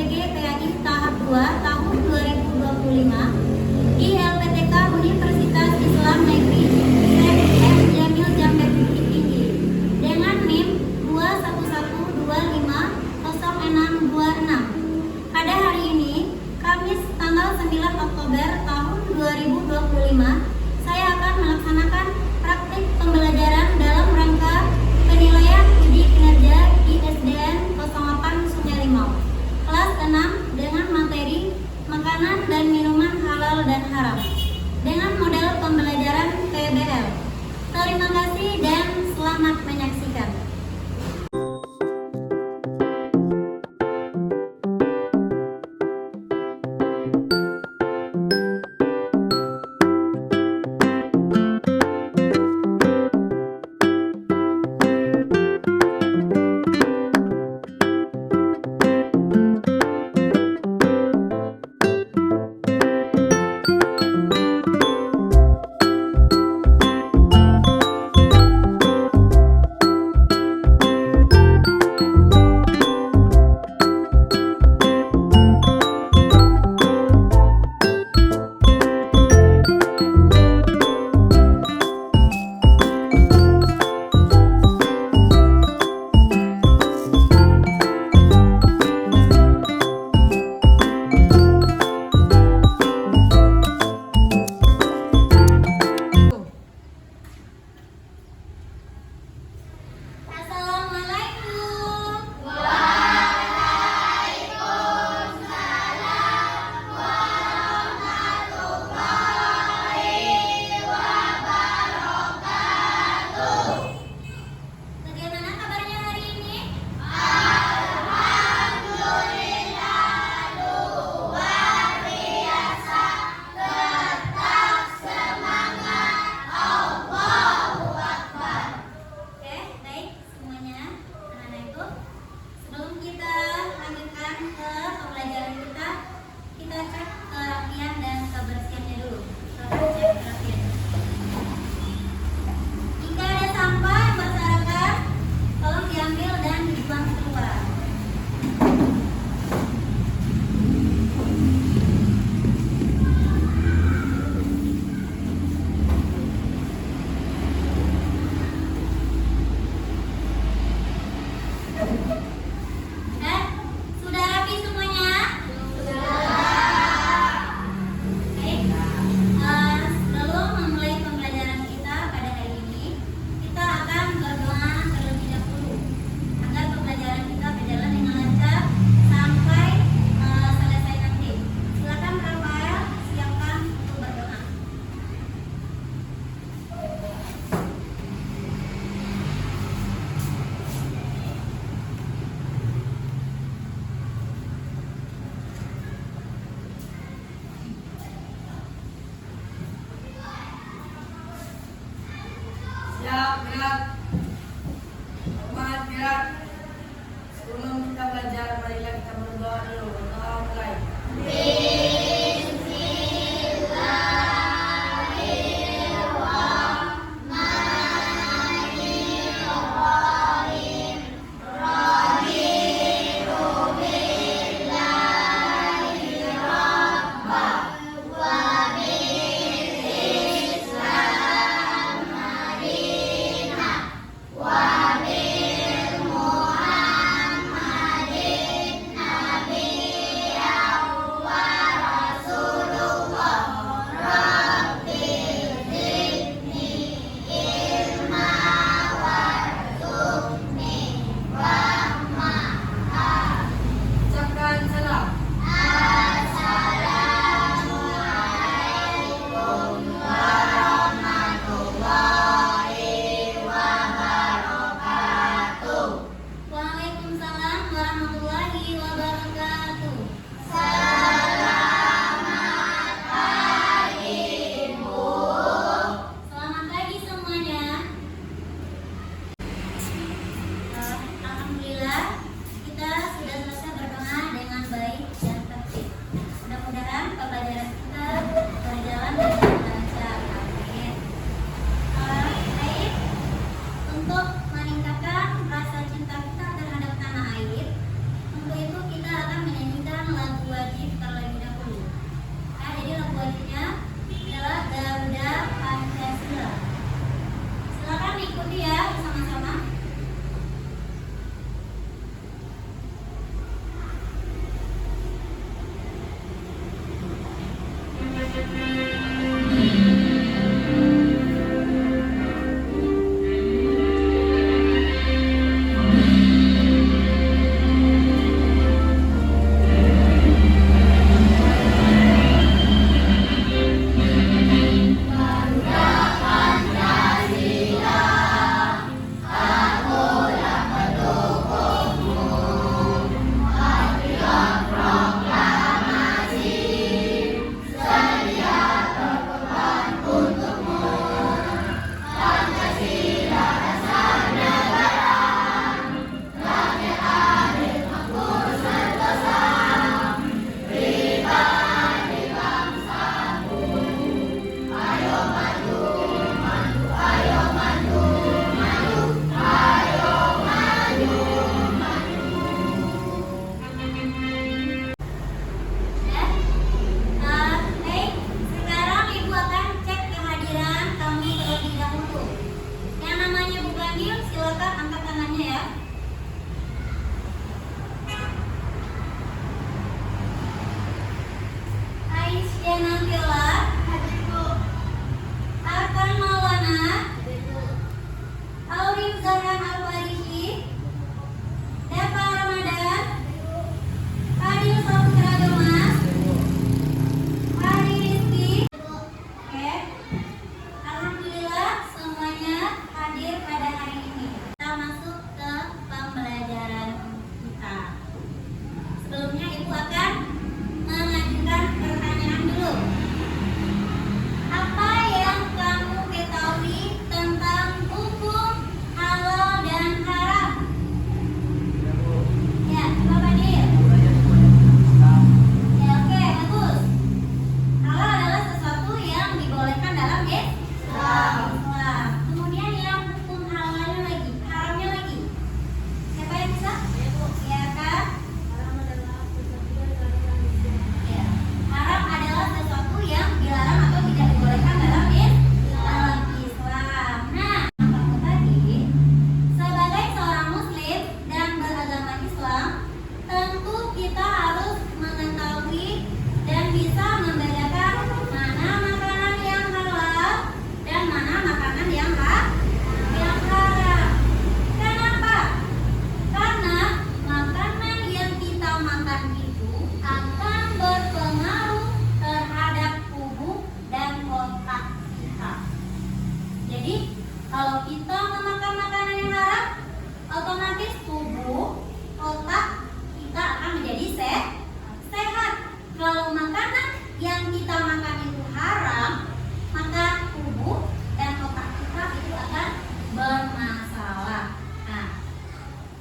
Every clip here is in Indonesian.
PGPAI tahap 2 tahun 2025 di LPTK Universitas Islam Negeri Syekh F. Jamil Jambe Bukit Tinggi dengan NIM 211250626. Pada hari ini, Kamis tanggal 9 Oktober tahun 2025, saya akan melaksanakan praktik pembelajaran dalam rangka penilaian uji kinerja ISDN 08 Sungai Limau kelas 6 dengan materi Yana Viola, Arkan Maulana, Aurin Zahran Al-Farishi, Deva Ramadan, Fadil Saputra Gamas, Hari Rizky. Oke, alhamdulillah semuanya hadir pada hari ini. Kita masuk ke pembelajaran kita. Sebelumnya Ibu akan mengajukan pertanyaan dulu. Apa yang kamu ketahui tentang hukum halal dan haram? Ya, coba Fadil. Ya, oke, bagus. Halal adalah sesuatu yang dibolehkan dalam Islam. Kemudian yang hukum halalnya lagi, haramnya lagi. Siapa yang bisa? Ya kan? Ya. Haram adalah sesuatu yang dilarang atau tidak dibolehkan dalam Islam. Nah, aku tadi sebagai seorang muslim dan beragama Islam, tentu kita harus mengetahui dan bisa membedakan mana makanan yang halal dan mana makanan yang haram. Kenapa? Karena makanan yang kita makan itu akan berpengaruh terhadap tubuh dan otak kita. Jadi, kalau kita memakan makanan yang haram, otomatis tubuh, otak kita akan menjadi sehat. Kalau makanan yang kita makan itu haram, maka tubuh dan otak kita itu akan bermasalah. Nah,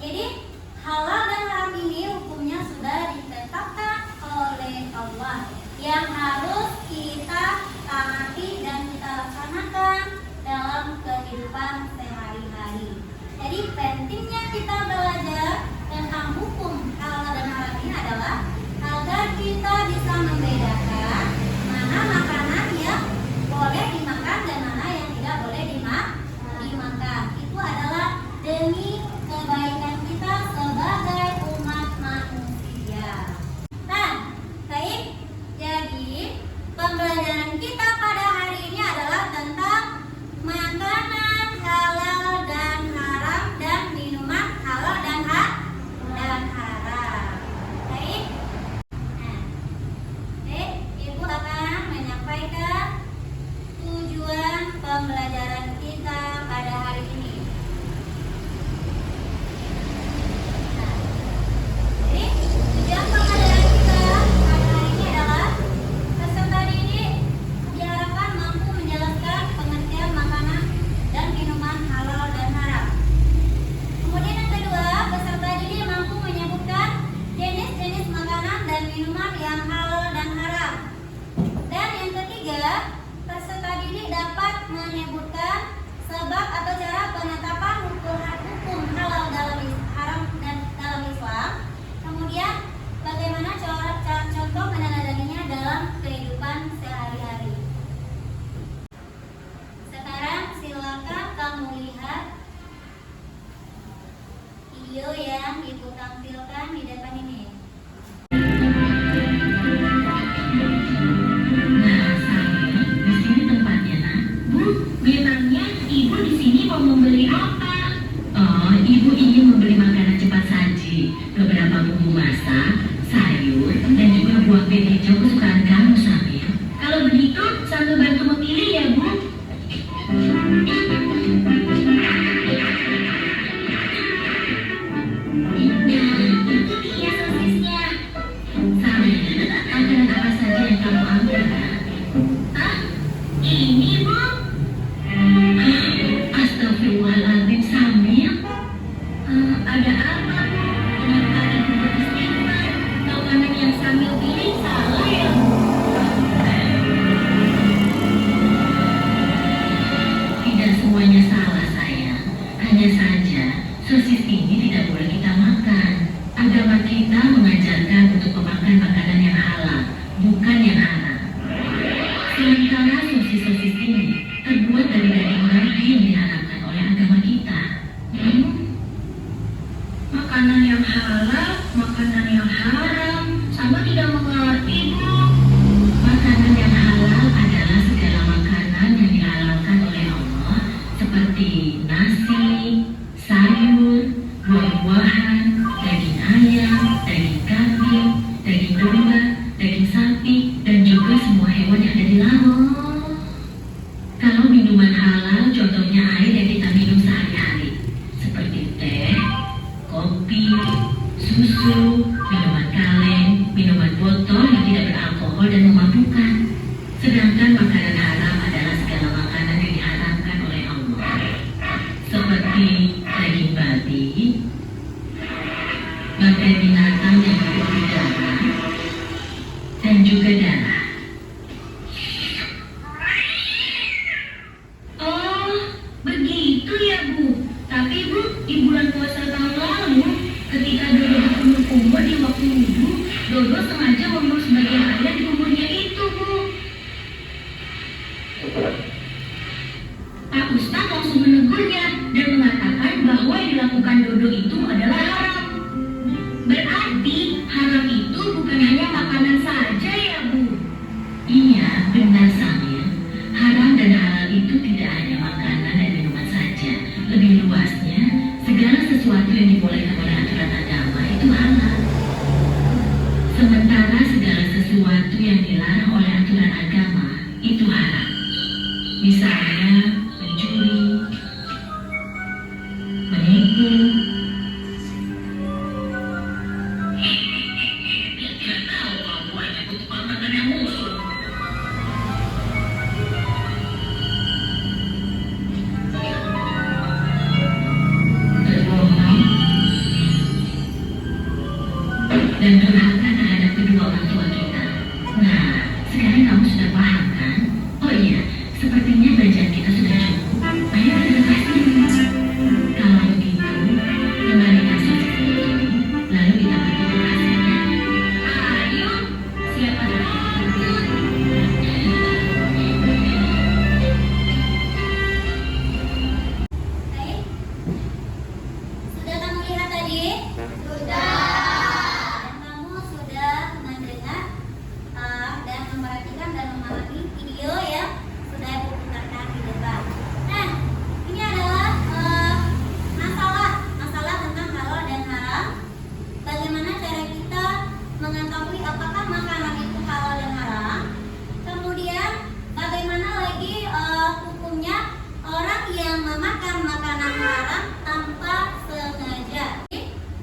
jadi halal dan haram ini hukumnya sudah ditetapkan oleh Allah yang harus kita taati dan kita laksanakan dalam kehidupan sehari-hari. Jadi pentingnya kita belajar tentang hukum halal dan haram ini adalah agar kita bisa membedakan mana makanan yang boleh dimakan dan mana yang tidak boleh dimakan. Itu adalah demi kebaikan kita sebagai umat manusia. Nah, baik. Jadi, pembelajaran kita pada hari ini adalah tentang makanan halal dan haram dan minuman halal dan haram. Baik. Nah, oke, Ibu akan menyampaikan tujuan pembelajaran kita pada hari ini. Nah, jadi tujuan pembelajaran kita pada hari ini adalah peserta didik diharapkan mampu menjelaskan pengertian makanan dan minuman halal dan haram. Kemudian yang kedua, peserta didik mampu menyebutkan jenis-jenis makanan dan minuman yang halal dan haram. Dan yang ketiga, peserta didik dapat menyebutkan sebab atau cara penetapan hukum halal dalam haram dan dalam Islam. Kemudian bagaimana contoh menandatanganinya dalam kehidupan sehari-hari. Sekarang silakan kamu lihat video yang Ibu tampilkan di depan ini. Nah, sayang, di sini tempatnya, Nak. Bu, memangnya Ibu di sini mau membeli apa? Oh, Ibu ingin membeli makanan cepat saji, beberapa bumbu masak, sayur, dan juga buah bit hijau kesukaan kamu, Samir. Kalau begitu, sambil bantu memilih ya, Bu. Nah, itu dia sosisnya. Samir, makanan apa saja yang kamu ambil, Nak? Ah, ini, Bu. Astagfirullahaladzim, Samir. Ada apa, Bu? Kenapa Ibu beristighfar? Makanan yang Samir pilih salah ya, Bu? Tidak semuanya salah, sayang. Hanya saja, sosis ini tidak boleh kita makan. Agama kita mengajarkan untuk memakan makanan yang halal, bukan yang haram. Sementara sosis-sosis ini terbuat dari daging babi yang diharamkan oleh agama kita. Makanan yang halal, makanan yang haram, sama tidak mengerti Dodo sengaja membunuh sebagian ayam di umurnya itu, Bu. Pak Ustadz langsung menegurnya dan mengatakan bahwa yang dilakukan Dodo itu adalah haram. Berarti haram itu bukan hanya makanan saja ya, Bu? Iya, benar Samir. Haram dan halal itu tidak hanya makanan dan minuman saja. Lebih luasnya, segala sesuatu yang dibolehkan oleh aturan agama itu halal. Sementara segala sesuatu yang dilarang oleh aturan agama itu haram. Misalnya mencuri, menipu. Dia tidak tahu kalau buahnya butuh makan yang musuh. Berbohong dan durhaka terhadap kedua orang tua kita. Nah, sekarang kamu sudah paham kan? Oh iya, sepertinya belajar kita sudah cukup. Ayo kita lepas dulu. Kalau begitu, kembalikan sosis itu, lalu kita pergi ke hasilnya. Ayo, siapa dulu? Baik. Sudah kamu lihat tadi? Sudah. Dan kamu sudah mendengar dan memperhatikan dan memahami video yang sudah Ibu putarkan di depan. Nah, ini adalah masalah tentang halal dan haram. Bagaimana cara kita mengetahui apakah makanan itu halal dan haram? Kemudian bagaimana lagi hukumnya orang yang memakan makanan haram tanpa sengaja?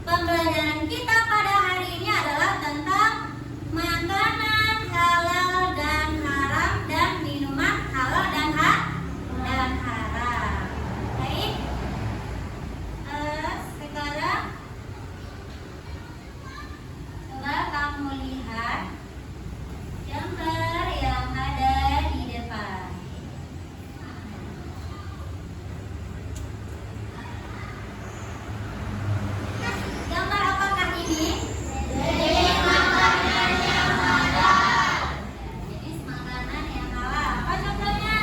Pembelajaran kita pada hari ini adalah tentang makanan halal dan haram dan minuman halal dan haram. Baik. Sekarang coba kamu lihat gambar yang ada di depan. Gambar apakah ini? Jenis makanan yang halal. Jenis makanan yang halal. Apa contohnya?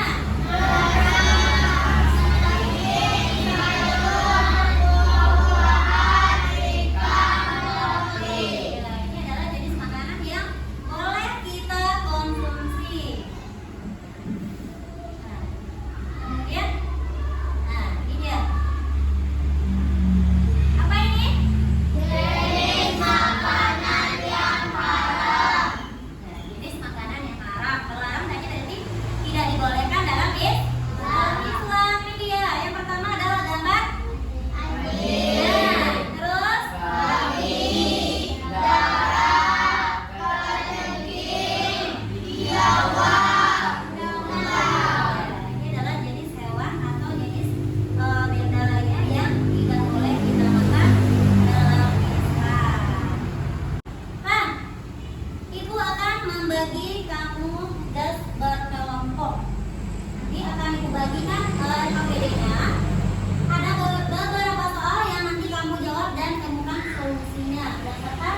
Ini adalah jenis makanan yang boleh kita konsumsi. Nah, kemudian, ini dia. Apa ini? Jenis makanan yang haram. Nah, jenis makanan yang haram. Kalau haram tadi berarti tidak dibolehkan dalam Islam. Ini dia. Yang pertama adalah gambar anjing. Nah, terus ini adalah jenis hewan atau jenis benda lainnya yang tidak boleh kita makan dalam Islam. Nah, Ibu akan membagi kamu tugas berkelompok. Nanti akan Ibu bagikan KPD-nya. Ada beberapa soal yang nanti kamu jawab dan temukan solusinya berdasarkan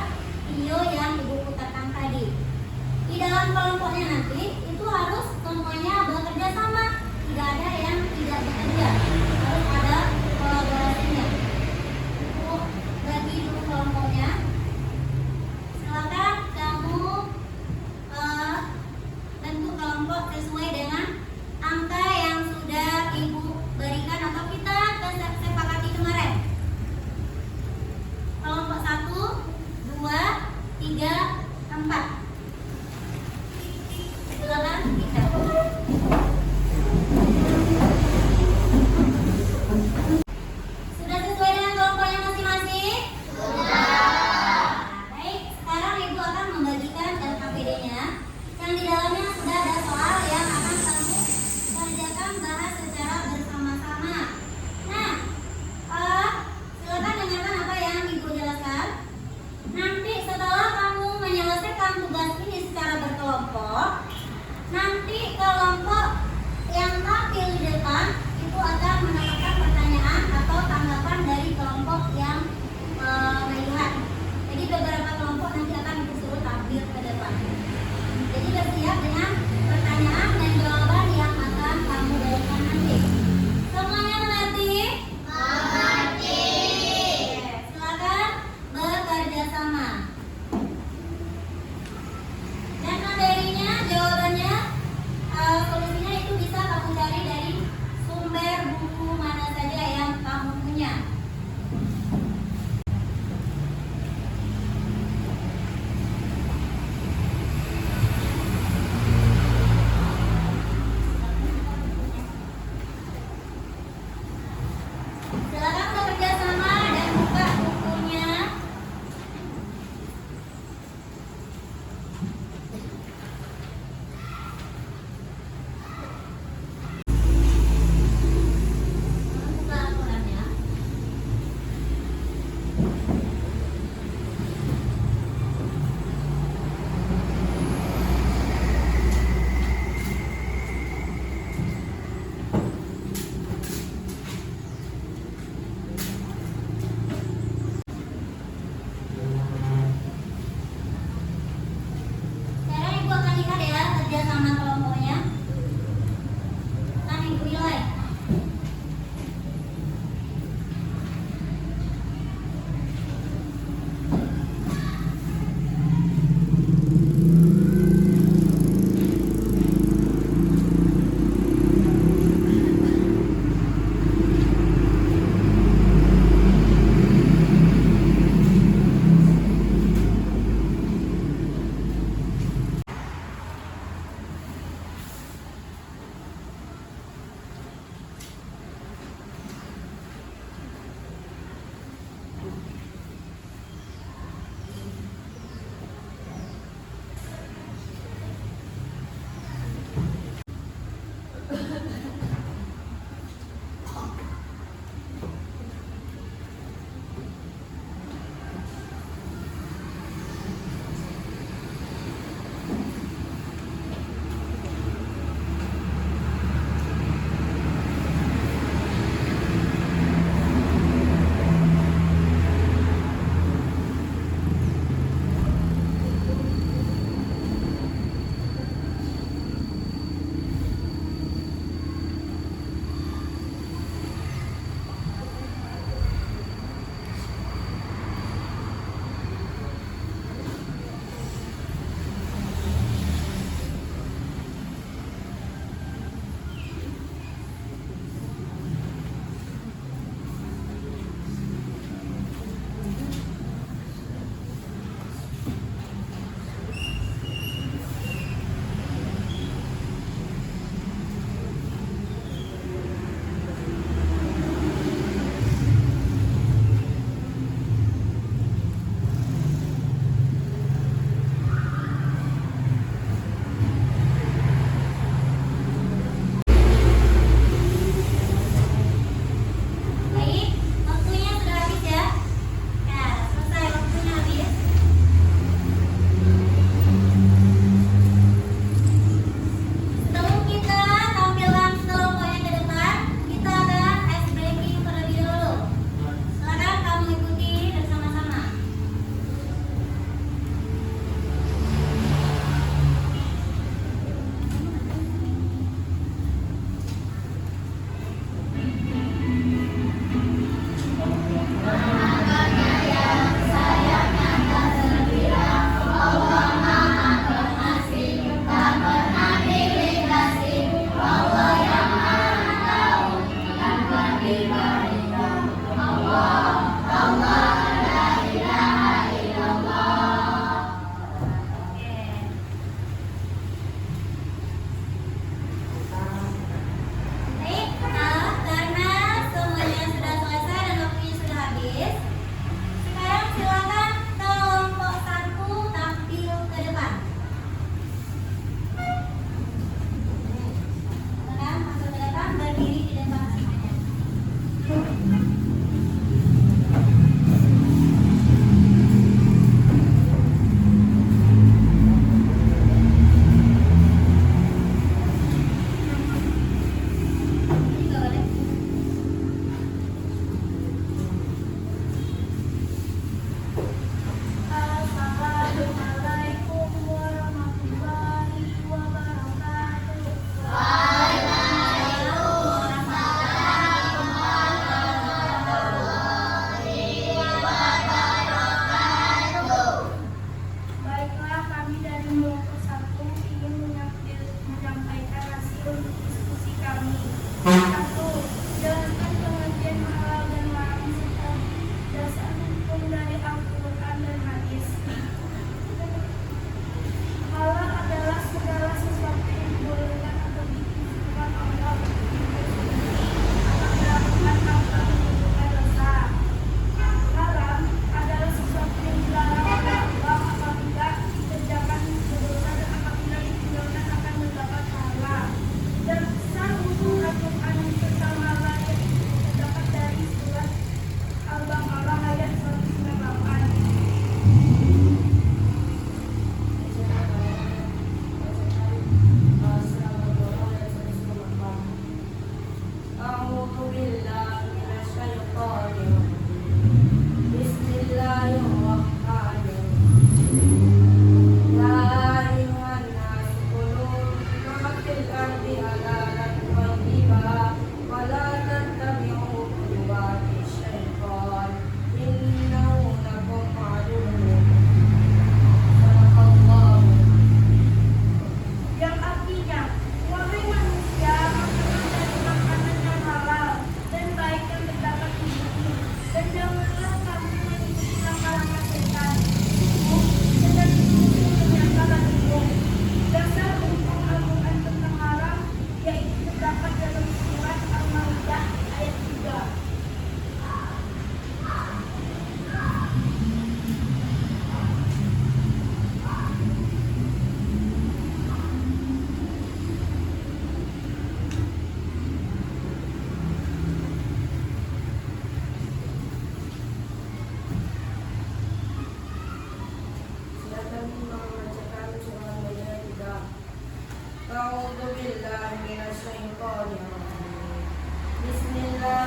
video yang Ibu putarkan tadi. Di dalam kelompoknya nanti itu harus semuanya bekerja sama, tidak ada yang tidak bekerja, harus ada kolaborasinya. Ibu bagi dulu kelompoknya. Silakan kamu bentuk kelompok sesuai dengan angka yang sudah Ibu berikan atau kita sepakati kemarin. Kelompok 1, 2, 3, 4. Silakan kita. Sudah sesuai dengan kelompoknya masing-masing? Sudah. Baik, sekarang Ibu akan membagikan LKPD-nya yang di dalamnya sudah ada soal yang akan kamu kerjakan bahas secara bersama-sama. Nah, silakan dengarkan apa yang Ibu jelaskan. Nanti setelah kamu menyelesaikan tugas ini secara berkelompok, nanti kelompok yang tampil di depan itu akan mendapatkan pertanyaan atau tanggapan dari kelompok yang melihat. Jadi beberapa kelompok nanti akan disuruh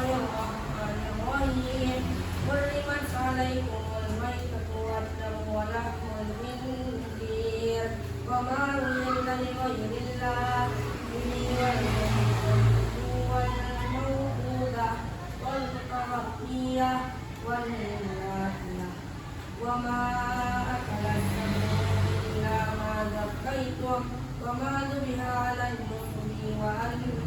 Bismillahirrahmanirrahim. Hurrimat alaikumul maitatu wad-damu wa lahmul khinzir wa ma uhilla li ghairillah bihi wal mawqudah wal mutaraddiyah wal nadiyah wa ma akala illa ma zakaitum wa ma dhubiha 'alal nusubi wa an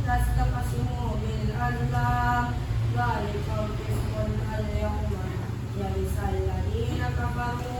tastaqsimu bil azlam dzalika al-yawma ya'isal ladina kafaru